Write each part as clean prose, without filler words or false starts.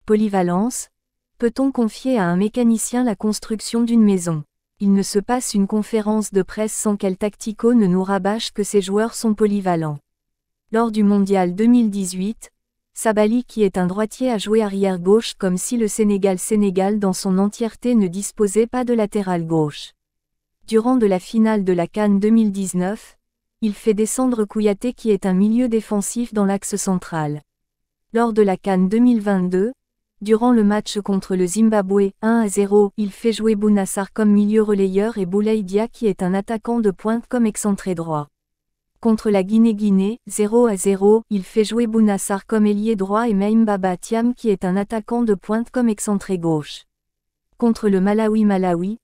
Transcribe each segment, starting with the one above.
Polyvalence. Peut-on confier à un mécanicien la construction d'une maison? Il ne se passe une conférence de presse sans qu'El Tactico ne nous rabâche que ses joueurs sont polyvalents. Lors du Mondial 2018, Sabaly qui est un droitier a joué arrière gauche comme si le Sénégal dans son entièreté ne disposait pas de latéral gauche. Durant la finale de la CAN 2019, il fait descendre Kouyaté qui est un milieu défensif dans l'axe central. Lors de la CAN 2022, durant le match contre le Zimbabwe, 1-0, il fait jouer Bouna Sarr comme milieu relayeur et Boulaye Dia qui est un attaquant de pointe comme excentré droit. Contre la Guinée, 0-0, il fait jouer Bouna Sarr comme ailier droit et Maimbaba Thiam qui est un attaquant de pointe comme excentré gauche. Contre le Malawi,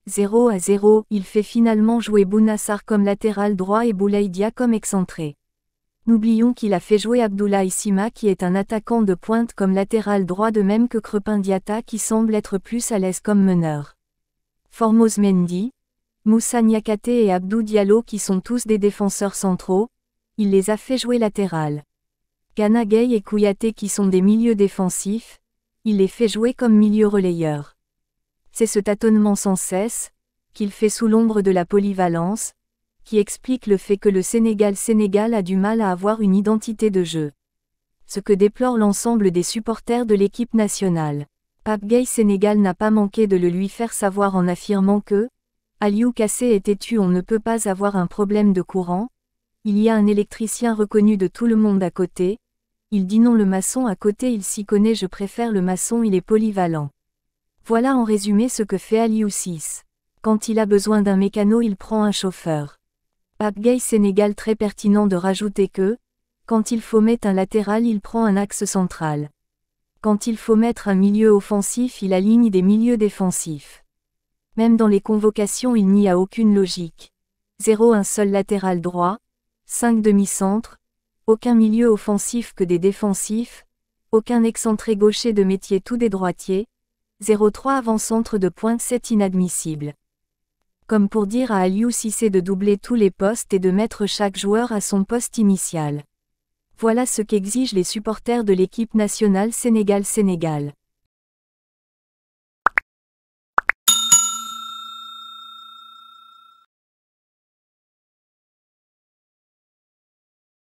0-0, il fait finalement jouer Bouna Sarr comme latéral droit et Boulaye Dia comme excentré. N'oublions qu'il a fait jouer Abdoulaye Sima qui est un attaquant de pointe comme latéral droit de même que Crepin Diatta qui semble être plus à l'aise comme meneur. Formose Mendy, Moussa Niakhaté et Abdou Diallo qui sont tous des défenseurs centraux, il les a fait jouer latéral. Gana Gueye et Kouyaté qui sont des milieux défensifs, il les fait jouer comme milieu relayeur. C'est ce tâtonnement sans cesse, qu'il fait sous l'ombre de la polyvalence, qui explique le fait que le Sénégal a du mal à avoir une identité de jeu. Ce que déplore l'ensemble des supporters de l'équipe nationale. Pape Gueye Sénégal n'a pas manqué de le lui faire savoir en affirmant que Aliou Kassé est têtu, on ne peut pas avoir un problème de courant, il y a un électricien reconnu de tout le monde à côté, il dit non le maçon à côté il s'y connaît je préfère le maçon il est polyvalent. Voilà en résumé ce que fait Aliou Cissé. Quand il a besoin d'un mécano il prend un chauffeur. Pape Gueye Sénégal très pertinent de rajouter que, quand il faut mettre un latéral il prend un axe central. Quand il faut mettre un milieu offensif il aligne des milieux défensifs. Même dans les convocations il n'y a aucune logique. 0 un seul latéral droit, 5 demi-centres, aucun milieu offensif que des défensifs, aucun excentré gaucher de métier tous des droitiers, 0,3 avant-centre de pointe c'est inadmissible. Comme pour dire à Aliou Cissé de doubler tous les postes et de mettre chaque joueur à son poste initial. Voilà ce qu'exigent les supporters de l'équipe nationale Sénégal.